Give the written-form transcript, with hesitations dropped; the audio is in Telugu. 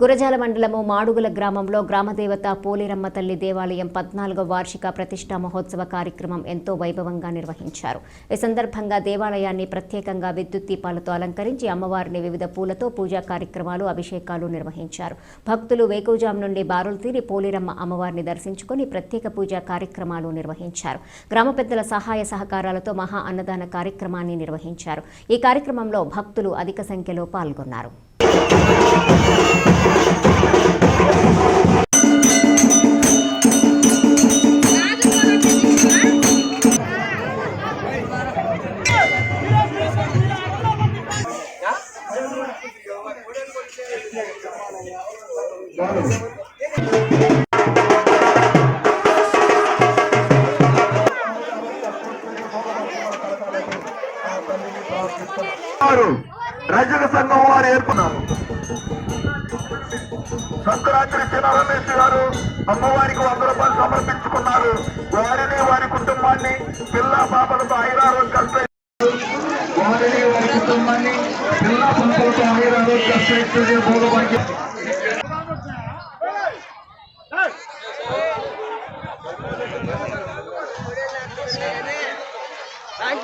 గురజాల మండలము మాడుగుల గ్రామంలో గ్రామదేవత పోలేరమ్మ తల్లి దేవాలయం 14వ వార్షిక ప్రతిష్టా మహోత్సవ కార్యక్రమం ఎంతో వైభవంగా నిర్వహించారు. ఈ సందర్భంగా దేవాలయాన్ని ప్రత్యేకంగా విద్యుత్ దీపాలతో అలంకరించి అమ్మవారిని వివిధ పూలతో పూజా కార్యక్రమాలు, అభిషేకాలు నిర్వహించారు. భక్తులు వేకువజాము నుండి బారులు తీరి పోలేరమ్మ అమ్మవారిని దర్శించుకుని ప్రత్యేక పూజా కార్యక్రమాలు నిర్వహించారు. గ్రామ పెద్దల సహాయ సహకారాలతో మహా అన్నదాన కార్యక్రమాన్ని నిర్వహించారు. ఈ కార్యక్రమంలో భక్తులు అధిక సంఖ్యలో పాల్గొన్నారు. రజక సంఘం వారు ఏర్పడినారు. సంక్రాంతి రమేష్ గారు అమ్మవారికి 100 రూపాయలు సమర్పించుకున్నారు. వారిని వారి కుటుంబాన్ని పిల్ల పాపలతో ఐరారోగ్యాలతో భోగభాగ్యం. Ay,